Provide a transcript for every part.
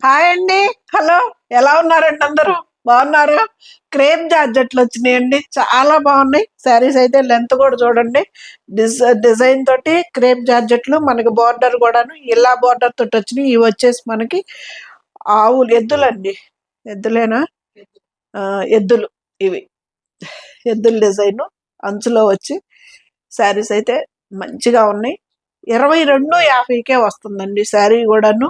Hi అండి. Hello. ఎలా ఉన్నారండి అందరూ? బాగున్నారా? క్రేప్ జార్జెట్లు వచ్చినాయండి. చాలా బాగున్నాయి. శారీస్ అయితే లెంత్ కూడా చూడండి. డిజైన్ తోటి క్రేప్ జార్జెట్లు మనకి బార్డర్ కూడాను ఇలా బార్డర్ తోటి వచ్చినాయి. ఇవి వచ్చేసి మనకి ఆవులు ఎద్దులండి. ఎద్దులేనా? ఆ, ఎద్దులు ఇవి. ఎద్దుల డిజైన్ అంచులో వచ్చి శారీస్ అయితే మంచిగా ఉన్నాయి. 2250కే వస్తుందండి శారీ కూడాను.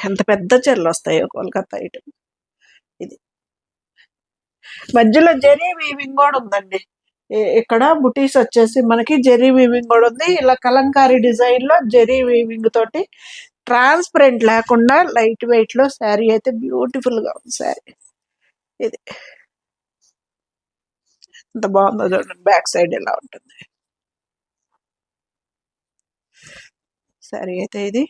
ఎంత పెద్ద చీరలు వస్తాయో కోల్కతా ఐటమ్. ఇది మధ్యలో జెరీ వీవింగ్ కూడా ఉందండి. ఇక్కడ బుటీస్ వచ్చేసి మనకి జెరీ వీవింగ్ కూడా ఉంది. ఇలా కలంకారీ డిజైన్ లో జెరీ వీవింగ్ తోటి ట్రాన్స్పరెంట్ లేకుండా లైట్ వెయిట్ లో శారీ అయితే బ్యూటిఫుల్ గా ఉంది శారీ. ఇది ఎంత బాగుందో చూడండి. బ్యాక్ సైడ్ ఎలా ఉంటుంది శారీ అయితే. ఇది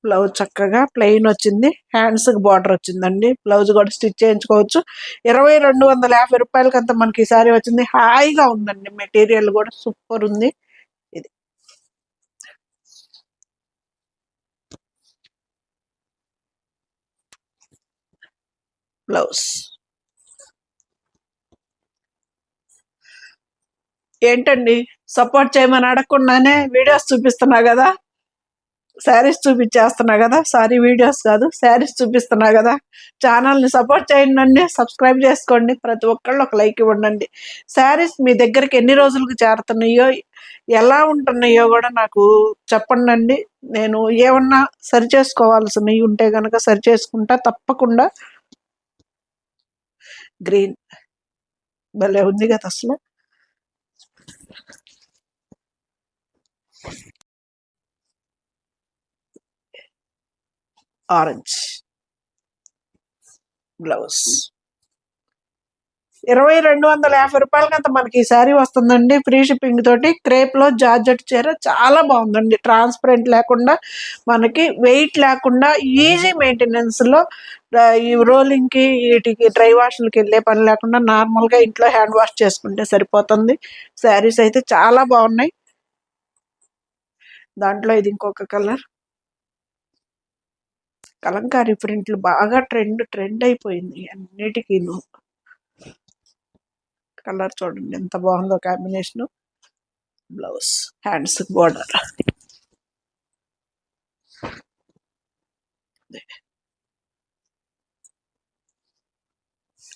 బ్లౌజ్ చక్కగా ప్లెయిన్ వచ్చింది. హ్యాండ్స్ కి బార్డర్ వచ్చిందండి. బ్లౌజ్ కూడా స్టిచ్ చేయించుకోవచ్చు. 2250 అంతా మనకి ఈ సారీ వచ్చింది. హాయిగా ఉందండి. మెటీరియల్ కూడా సూపర్ ఉంది. ఇది బ్లౌజ్. ఏంటండి, సపోర్ట్ చేయమని అడగకుండానే వీడియోస్ చూపిస్తున్నా కదా, శారీస్ చూపించేస్తున్నా కదా. సారీ, వీడియోస్ కాదు, శారీస్ చూపిస్తున్నా కదా. ఛానల్ని సపోర్ట్ చేయండి, సబ్స్క్రైబ్ చేసుకోండి. ప్రతి ఒక్కళ్ళు ఒక లైక్ ఇవ్వండి. శారీస్ మీ దగ్గరికి ఎన్ని రోజులకు చేరుతున్నాయో, ఎలా ఉంటున్నాయో కూడా నాకు చెప్పండి. నేను ఏమన్నా సరి చేసుకోవాల్సినవి ఉంటే కనుక సరి చేసుకుంటా తప్పకుండా. గ్రీన్ భలే ఉంది కదా అసలు. Orange blouse. 2250 అంత మనకి ఈ శారీ వస్తుందండి. ఫ్రీ షిప్పింగ్ తోటి క్రేప్ లో జార్జెట్ చీర చాలా బాగుందండి. ట్రాన్స్పరెంట్ లేకుండా మనకి వెయిట్ లేకుండా ఈజీ మెయింటెనెన్స్ లో ఈ రోలింగ్ కి వీటికి డ్రై వాష్లకి వెళ్ళే పని లేకుండా నార్మల్ గా ఇంట్లో హ్యాండ్ వాష్ చేసుకుంటే సరిపోతుంది. శారీస్ అయితే చాలా బాగున్నాయి. దాంట్లో ఇది ఇంకొక కలర్. కలంకారీ ప్రింట్లు బాగా ట్రెండ్ అయిపోయింది అన్నిటికీ. కలర్ చూడండి ఎంత బాగుందో combination. Blouse, hands border,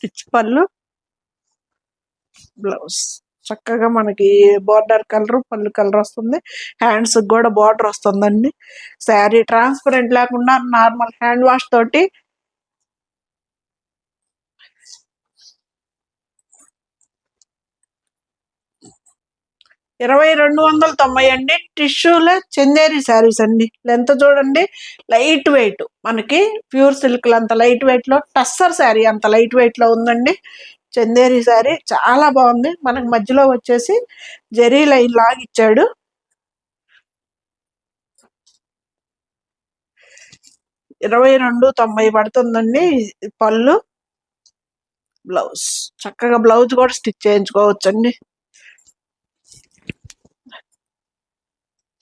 rich పళ్ళు, బ్లౌజ్. చక్కగా మనకి బోర్డర్ కలర్, పళ్ళు కలర్ వస్తుంది. హ్యాండ్స్ కూడా బోర్డర్ వస్తుందండి. శారీ ట్రాన్స్పరెంట్ లేకుండా నార్మల్ హ్యాండ్ వాష్ తోటి 2290 అండి. టిష్యూలో చందేరి శారీస్ అండి. లెంత్ చూడండి, లైట్ వెయిట్. మనకి ప్యూర్ సిల్క్ అంత లైట్ వెయిట్ లో, టస్సర్ శారీ అంత లైట్ వెయిట్ లో ఉందండి. చందేరి శారీ చాలా బాగుంది. మనకి మధ్యలో వచ్చేసి జెరీ లైన్ లాగిచ్చాడు. 2290 పడుతుందండి. పళ్ళు, బ్లౌజ్. చక్కగా బ్లౌజ్ కూడా స్టిచ్ చేయించుకోవచ్చండి.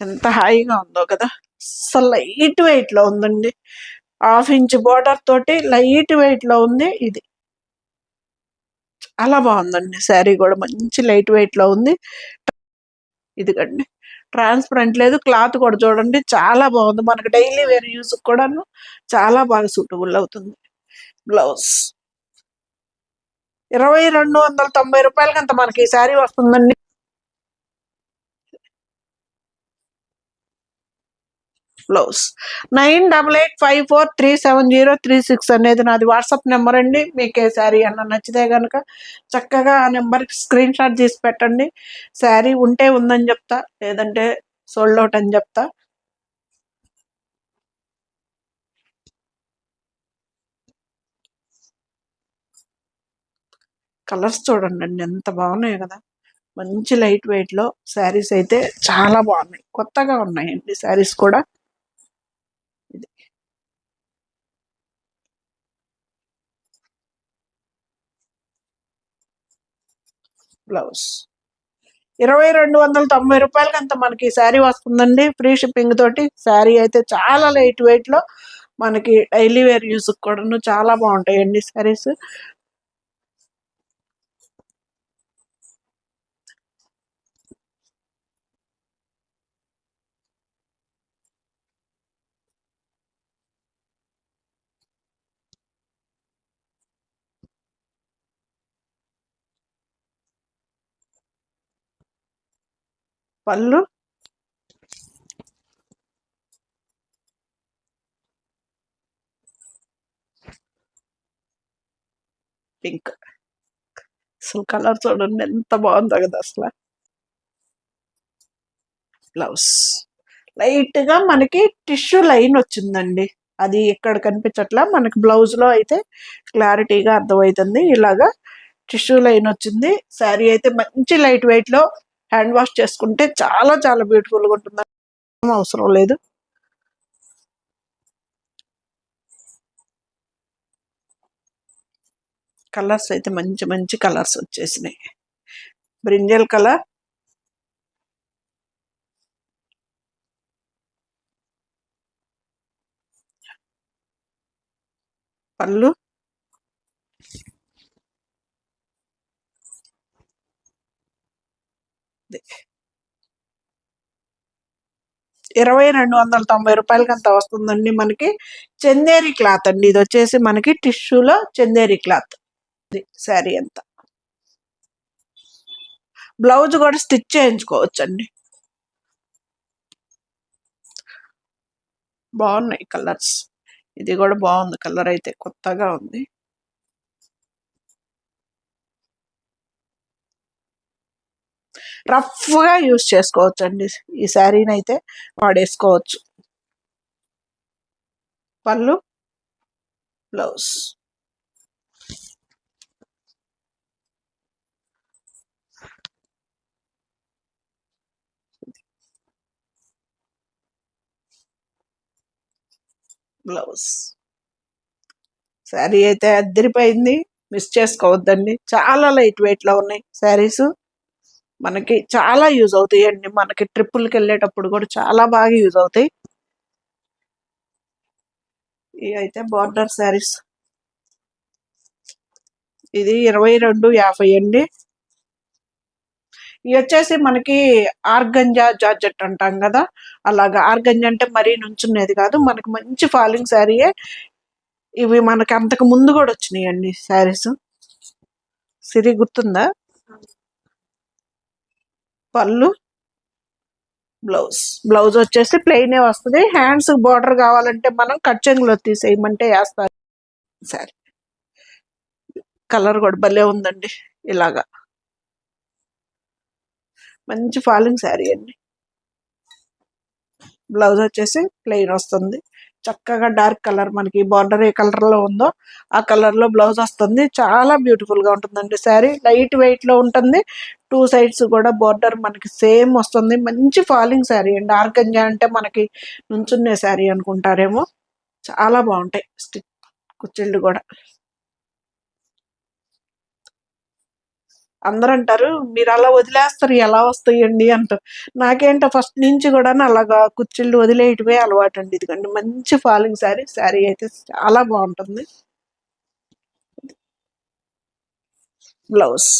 ఎంత హాయిగా ఉందో కదా. అసలు లైట్ వెయిట్ లో ఉందండి. 1/2 ఇంచ్ బోర్డర్ తోటి లైట్ వెయిట్ లో ఉంది. ఇది చాలా బాగుందండి. శారీ కూడా మంచి లైట్ వెయిట్ లో ఉంది. ఇదిగండి, ట్రాన్స్పరెంట్ లేదు. క్లాత్ కూడా చూడండి చాలా బాగుంది. మనకి డైలీ వేర్ యూస్ కూడాను చాలా బాగా సూటబుల్ అవుతుంది. బ్లౌజ్. 2290 అంత మనకి ఈ శారీ వస్తుందండి. బ్లౌజ్. 9885437036 అనేది నాది వాట్సాప్ నెంబర్ అండి. మీకు ఏ శారీ అన్న నచ్చితే కనుక చక్కగా ఆ నెంబర్కి స్క్రీన్ షాట్ తీసి పెట్టండి. శారీ ఉంటే ఉందని చెప్తా, లేదంటే సోల్డ్ అవుట్ అని చెప్తా. కలర్స్ చూడండి ఎంత బాగున్నాయి కదా. మంచి లైట్ వెయిట్ లో శారీస్ అయితే చాలా బాగున్నాయి. కొత్తగా ఉన్నాయండి శారీస్ కూడా. ఇది బ్లౌజ్. రూ. 2290 అంత మనకి శారీ వస్తుందండి. ఫ్రీ షిప్పింగ్ తోటి. శారీ అయితే చాలా లైట్ వెయిట్ లో మనకి డైలీ వేర్ యూస్ కూడాను చాలా బాగుంటాయండి శారీస్. పళ్ళు పింక్. అసలు కలర్ చూడండి ఎంత బాగుందో కదా అసలు. బ్లౌజ్ లైట్ గా మనకి టిష్యూ లైన్ వచ్చిందండి. అది ఇక్కడ కనిపించట్లా, మనకి బ్లౌజ్ లో అయితే క్లారిటీగా అర్థమవుతుంది. ఇలాగా టిష్యూ లైన్ వచ్చింది. శారీ అయితే మంచి లైట్ వెయిట్ లో హ్యాండ్ వాష్ చేసుకుంటే చాలా చాలా బ్యూటిఫుల్ గా ఉంటుంది. అవసరం లేదు. కలర్స్ అయితే మంచి మంచి కలర్స్ వచ్చేసినాయి. బ్రింజల్ కలర్, పళ్ళు, 2290 అంత వస్తుందండి మనకి. చందేరి క్లాత్ అండి ఇది వచ్చేసి మనకి టిష్యూలో చందేరి క్లాత్. శారీ అంతా బ్లౌజ్ కూడా స్టిచ్ చేయించుకోవచ్చండి. బాగున్నాయి కలర్స్. ఇది కూడా బాగుంది, కలర్ అయితే కొత్తగా ఉంది. రఫ్ గా యూస్ చేసుకోవచ్చు అండి. ఈ శారీని అయితే వాడేసుకోవచ్చు. పళ్ళు, బ్లౌజ్. బ్లౌజ్. శారీ అయితే అద్దరిపోయింది. మిస్ చేసుకోవద్దండి. చాలా లైట్ వెయిట్ లో ఉన్నాయి శారీస్. మనకి చాలా యూజ్ అవుతాయి అండి. మనకి ట్రిప్పులకి వెళ్ళేటప్పుడు కూడా చాలా బాగా యూజ్ అవుతాయి. ఇవి అయితే బార్డర్ శారీస్. ఇది 2250 అండి. ఇవి వచ్చేసి మనకి ఆర్గంజా జార్జెట్ అంటాం కదా, అలాగా. ఆర్గంజా అంటే మరీ నుంచునేది కాదు, మనకి మంచి ఫాలింగ్ శారీయే. ఇవి మనకి అంతకు ముందు కూడా వచ్చినాయండి శారీస్. సిరి గుర్తుందా? పళ్ళు, బ్లౌజ్. బ్లౌజ్ వచ్చేసి ప్లెయినే వస్తుంది. హ్యాండ్స్ బార్డర్ కావాలంటే మనం కట్ చెంగులో తీసేయమంటే వేస్తారు. సరే, కలర్ కూడా భలే ఉందండి. ఇలాగా మంచి ఫాలింగ్ శారీ అండి. బ్లౌజ్ వచ్చేసి ప్లెయిన్ వస్తుంది. చక్కగా డార్క్ కలర్, మనకి బార్డర్ ఏ కలర్ లో ఉందో ఆ కలర్ లో బ్లౌజ్ వస్తుంది. చాలా బ్యూటిఫుల్ గా ఉంటుందండి శారీ. లైట్ వెయిట్ లో ఉంటుంది. టూ సైడ్స్ కూడా బార్డర్ మనకి సేమ్ వస్తుంది. మంచి ఫాలింగ్ శారీ అండి. ఆర్గంజా అంటే మనకి నుంచునే శారీ అనుకుంటారేమో, చాలా బాగుంటాయి స్టిచ్ కుచ్చిళ్ళు కూడా. అందరూ అంటారు మీరు అలా వదిలేస్తారు ఎలా వస్తాయండి అంటారు. నాకేంటో ఫస్ట్ నుంచి కూడా అలాగా కుచ్చిళ్ళు వదిలేయటమే అలవాటు అండి. ఇదిగోండి మంచి ఫాలింగ్ శారీ. శారీ అయితే చాలా బాగుంటుంది. బ్లౌజ్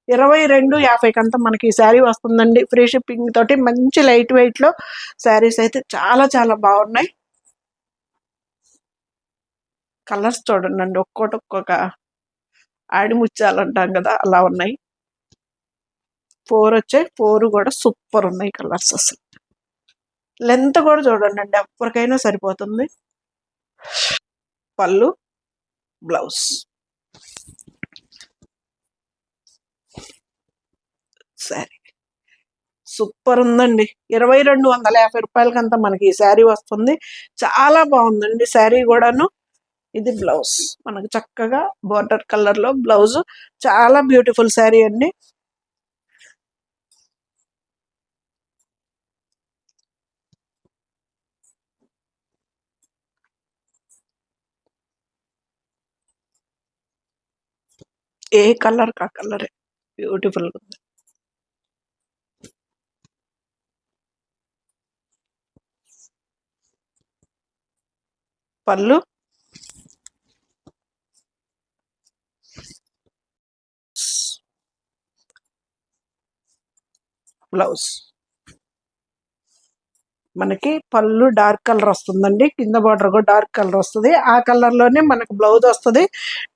2250 అంతా మనకి ఈ శారీ వస్తుందండి. ఫ్రీ షిప్పింగ్ తోటి మంచి లైట్ వెయిట్ లో శారీస్ అయితే చాలా చాలా బాగున్నాయి. కలర్స్ చూడండి, ఒక్కోటి ఒక్కొక్క ఆడిముత్యాలు అంటాం కదా, అలా ఉన్నాయి. 4 వచ్చాయి. 4 కూడా సూపర్ ఉన్నాయి కలర్స్ అసలు. లెంత్ కూడా చూడండి, ఎవరికైనా సరిపోతుంది. పళ్ళు, బ్లౌజ్. శారీ సూపర్ ఉందండి. 2250 అంతా మనకి ఈ శారీ వస్తుంది. చాలా బాగుందండి శారీ కూడాను. ఇది బ్లౌజ్ మనకు చక్కగా బార్డర్ కలర్ లో బ్లౌజ్. చాలా బ్యూటిఫుల్ శారీ అండి. ఏ కలర్ కా కలరే బ్యూటిఫుల్ గా ఉంది. పళ్ళు, బ్లౌజ్. మనకి పళ్ళు డార్క్ కలర్ వస్తుందండి, కింద బార్డర్ కూడా డార్క్ కలర్ వస్తుంది. ఆ కలర్లోనే మనకు బ్లౌజ్ వస్తుంది.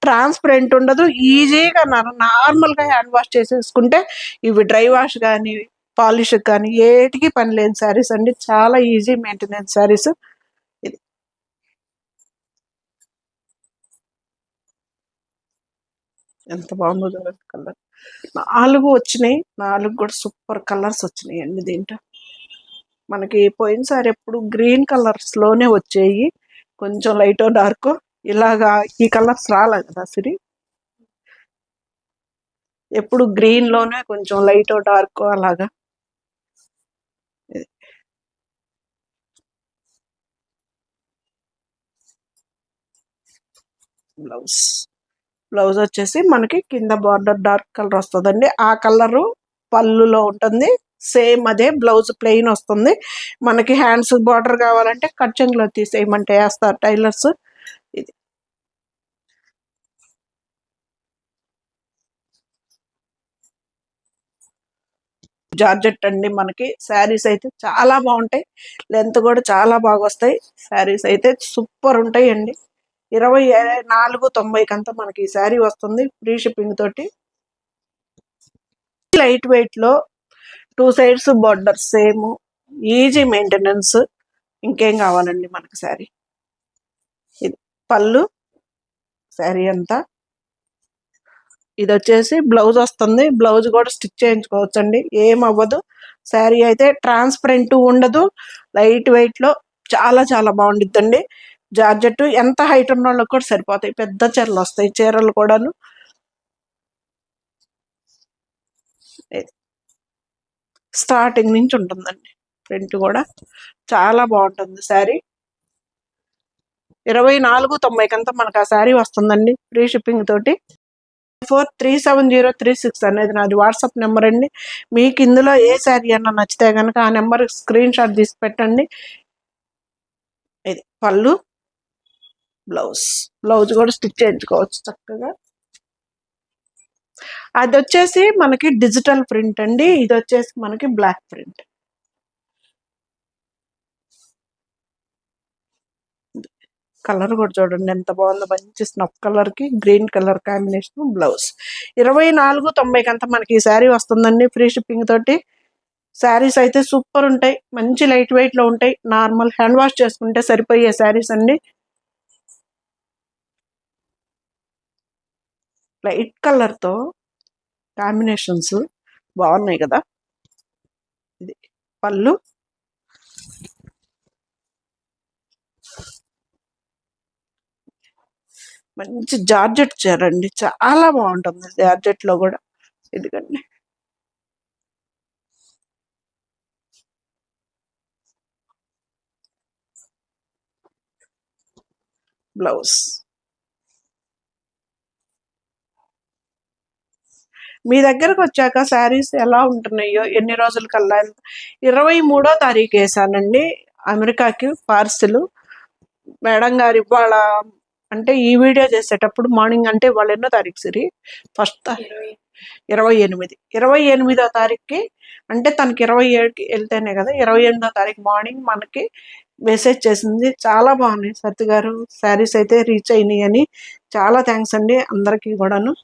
ట్రాన్స్పరెంట్ ఉండదు, ఈజీగా నార్మల్గా హ్యాండ్ వాష్ చేసేసుకుంటే ఇవి డ్రై వాష్ కానీ పాలిష్ కానీ ఏటికి పని లేని శారీస్ అండి. చాలా ఈజీ మెయింటెనెన్స్ శారీస్. ఇది ఎంత బాగుందో చూడండి కలర్. 4 వచ్చినాయి, 4 కూడా సూపర్ కలర్స్ వచ్చినాయి అండి. దీంట్లో మనకి పోయినసారి ఎప్పుడు గ్రీన్ కలర్స్లోనే వచ్చాయి, కొంచెం లైట్ డార్క్. ఇలాగా ఈ కలర్స్ రాలే కదా సిరి, ఎప్పుడు గ్రీన్లోనే కొంచెం లైట్ డార్క్ అలాగా. బ్లౌజ్, బ్లౌజ్ వచ్చేసి మనకి కింద బార్డర్ డార్క్ కలర్ వస్తుందండి. ఆ కలరు పళ్ళులో ఉంటుంది, సేమ్ అదే బ్లౌజ్ ప్లెయిన్ వస్తుంది. మనకి హ్యాండ్స్ బార్డర్ కావాలంటే కట్ చెంగులో తీసేయమంటే వేస్తారు టైలర్స్. ఇది జార్జెట్ అండి. మనకి శారీస్ అయితే చాలా బాగుంటాయి, లెంత్ కూడా చాలా బాగా వస్తాయి. శారీస్ అయితే సూపర్ ఉంటాయి అండి. 24.90 కంతా మనకి ఈ శారీ వస్తుంది, ఫ్రీ షిప్పింగ్ తోటి. లైట్ వెయిట్ లో 2 sides border same, easy maintenance. ఇంకేం కావాలండి మనకి శారీ. ఇది పళ్ళు, శారీ అంతా. ఇది వచ్చేసి బ్లౌజ్ వస్తుంది, బ్లౌజ్ కూడా స్టిచ్ చేయించుకోవచ్చు అండి, ఏం అవ్వదు. శారీ అయితే ట్రాన్స్పరెంట్ ఉండదు, లైట్ వెయిట్ లో చాలా చాలా బాగుండిద్దండి. జార్జెట్ ఎంత హైట్ ఉన్న వాళ్ళకి కూడా సరిపోతాయి, పెద్ద చీరలు వస్తాయి చీరలు కూడాను. స్టార్టింగ్ నుంచి ఉంటుందండి, ప్రింట్ కూడా చాలా బాగుంటుంది శారీ. 24.90 కంతా మనకు ఆ శారీ వస్తుందండి, ఫ్రీ షిప్పింగ్ తోటి. 437036 అనేది నాది వాట్సాప్ నెంబర్ అండి. మీకు ఇందులో ఏ శారీ అన్నా నచ్చితే కనుక ఆ నెంబర్ స్క్రీన్ షాట్ తీసి పెట్టండి. ఇది పళ్ళు, బ్లౌజ్. బ్లౌజ్ కూడా స్టిచ్ చేయించుకోవచ్చు చక్కగా. అది వచ్చేసి మనకి డిజిటల్ ప్రింట్ అండి, ఇది వచ్చేసి మనకి బ్లాక్ ప్రింట్. కలర్ కూడా చూడండి ఎంత బాగుందో, మంచి స్నఫ్ కలర్ కి గ్రీన్ కలర్ కాంబినేషన్ బ్లౌజ్. 24.90 కంతా మనకి ఈ శారీ వస్తుందండి, ఫ్రీ షిప్పింగ్ తోటి. శారీస్ అయితే సూపర్ ఉంటాయి, మంచి లైట్ వెయిట్ లో ఉంటాయి, నార్మల్ హ్యాండ్ వాష్ చేసుకుంటే సరిపోయే శారీస్ అండి. లైట్ కలర్ తో కాంబినేషన్స్ బాగున్నాయి కదా. ఇది పళ్ళు, మంచి జార్జెట్ చీర అండి, చాలా బాగుంటుంది జార్జెట్ లో కూడా. ఇదిగండి బ్లౌజ్. మీ దగ్గరకు వచ్చాక శారీస్ ఎలా ఉంటున్నాయో, ఎన్ని రోజుల కల్లా. 23వ తారీఖు వేసానండి అమెరికాకి పార్సిల్. మేడం గారు ఇవాళ అంటే ఈ వీడియో చేసేటప్పుడు మార్నింగ్, అంటే వాళ్ళు ఎన్నో తారీఖు సిరి, ఫస్ట్ 28, 28వ తారీఖుకి, అంటే తనకి 27కి వెళ్తేనే కదా, 28వ తారీఖు మార్నింగ్ మనకి మెసేజ్ చేసింది. చాలా బాగున్నాయి సత్య గారు శారీస్ అయితే రీచ్ అయినాయి అని. చాలా థ్యాంక్స్ అండి అందరికీ కూడాను.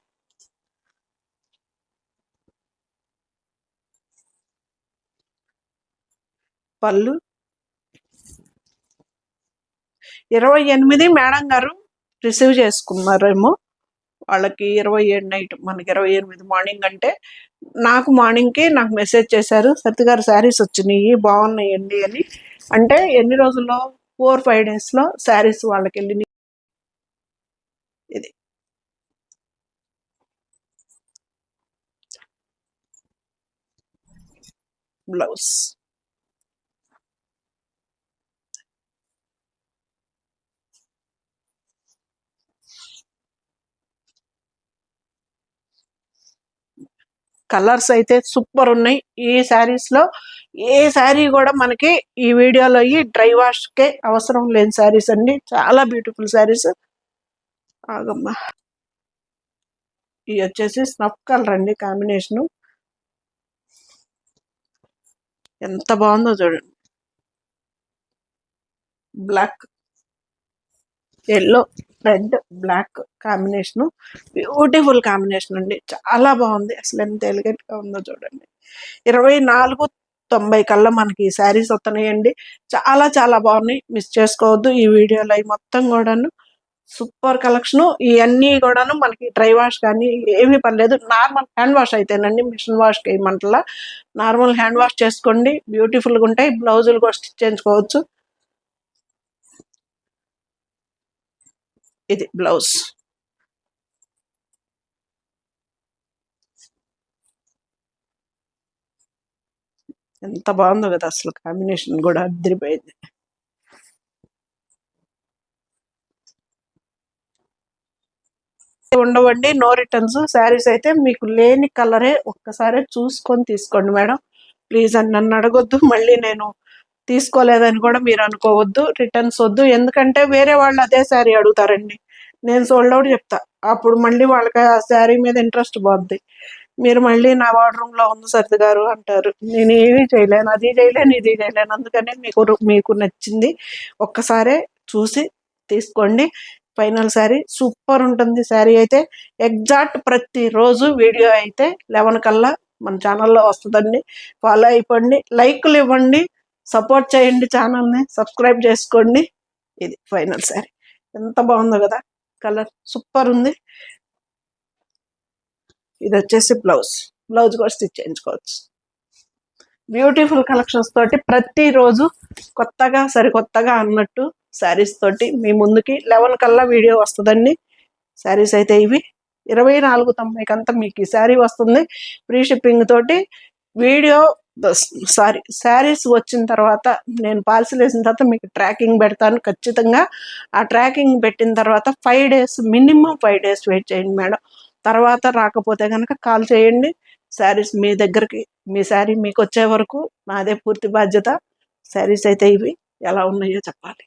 పళ్ళు 28 మేడం గారు రిసీవ్ చేసుకున్నారేమో, వాళ్ళకి 27 నైట్, మనకి 28 మార్నింగ్. అంటే నాకు మార్నింగ్కి నాకు మెసేజ్ చేశారు, సత్య గారు శారీస్ వచ్చినాయి బాగున్నాయండి అని. అంటే ఎన్ని రోజుల్లో, 4-5 డేస్లో శారీస్ వాళ్ళకి వెళ్ళినాయి. ఇది బ్లౌజ్. కలర్స్ అయితే సూపర్ ఉన్నాయి ఈ శారీస్ లో. ఏ శారీ కూడా మనకి ఈ వీడియోలో ఈ డ్రై వాష్కే అవసరం లేని శారీస్ అండి, చాలా బ్యూటిఫుల్ శారీస్. ఆగమ్మా, ఇవి వచ్చేసి స్నఫ్ కలర్ అండి, కాంబినేషను ఎంత బాగుందో చూడండి. Black, yellow, red, black combination, beautiful combination అండి, చాలా బాగుంది. అసలు ఎంత ఎలిగెంట్గా ఉందో చూడండి. 2490 కల్లా మనకి ఈ శారీస్ వస్తున్నాయండి. చాలా చాలా బాగున్నాయి, మిస్ చేసుకోవద్దు. ఈ వీడియోలో అవి మొత్తం కూడాను సూపర్ కలెక్షన్. ఇవన్నీ కూడాను మనకి డ్రై వాష్ కానీ ఏమీ పర్లేదు, నార్మల్ హ్యాండ్ వాష్ అయితేనండి, మిషన్ వాష్ వేయమంటలా. నార్మల్ హ్యాండ్ వాష్ చేసుకోండి, బ్యూటిఫుల్గా ఉంటాయి. బ్లౌజులు కూడా స్టిచ్ చేయించుకోవచ్చు. ఇది బ్లౌజ్, ఎంత బాగుందో కదా, అసలు కాంబినేషన్ కూడా అదిరిపోయింది. ఉండవండి, నో రిటర్న్స్. శారీస్ అయితే మీకు లేని కలరే ఒక్కసారి చూసుకొని తీసుకోండి మేడం, ప్లీజ్. అని నన్ను అడగొద్దు, మళ్ళీ నేను తీసుకోలేదని కూడా మీరు అనుకోవద్దు. రిటర్న్స్ వద్దు, ఎందుకంటే వేరే వాళ్ళు అదే శారీ అడుగుతారండి, నేను సోల్డ్ అవుట్ చెప్తా. అప్పుడు మళ్ళీ వాళ్ళకి ఆ శారీ మీద ఇంట్రెస్ట్ పోద్ది. మీరు మళ్ళీ నా వార్డ్రూమ్లో ఉంది సరిత గారు అంటారు. నేను ఏమీ చేయలేను, అది చేయలేను, ఇది చేయలేను. అందుకనే మీకు నచ్చింది ఒక్కసారే చూసి తీసుకోండి. ఫైనల్ శారీ సూపర్ ఉంటుంది. శారీ అయితే ఎగ్జాక్ట్ ప్రతిరోజు వీడియో అయితే 11 కల్లా మన ఛానల్లో వస్తుందండి. ఫాలో అయిపోండి, లైక్లు ఇవ్వండి, సపోర్ట్ చేయండి, ఛానల్ని సబ్స్క్రైబ్ చేసుకోండి. ఇది ఫైనల్ శారీ, ఎంత బాగుందో కదా, కలర్ సూపర్ ఉంది. ఇది వచ్చేసి బ్లౌజ్, బ్లౌజ్ కూడా స్టిచ్ చేయించుకోవచ్చు. బ్యూటిఫుల్ కలెక్షన్స్ తోటి ప్రతిరోజు కొత్తగా సరికొత్తగా అన్నట్టు శారీస్ తోటి మీ ముందుకి 11 కల్లా వీడియో వస్తుందండి. శారీస్ అయితే ఇవి 2490 కంతా మీకు ఈ శారీ వస్తుంది, ఫ్రీ షిప్పింగ్ తోటి. వీడియో శారీస్ వచ్చిన తర్వాత, నేను పార్సిల్ వేసిన తర్వాత మీకు ట్రాకింగ్ పెడతాను ఖచ్చితంగా. ఆ ట్రాకింగ్ పెట్టిన తర్వాత 5 డేస్, మినిమం 5 డేస్ వెయిట్ చేయండి మేడం. తర్వాత రాకపోతే కనుక కాల్ చేయండి. శారీస్ మీ దగ్గరికి, మీ శారీ మీకు వచ్చే వరకు నాదే పూర్తి బాధ్యత. శారీస్ అయితే ఇవి ఎలా ఉన్నాయో చెప్పాలి.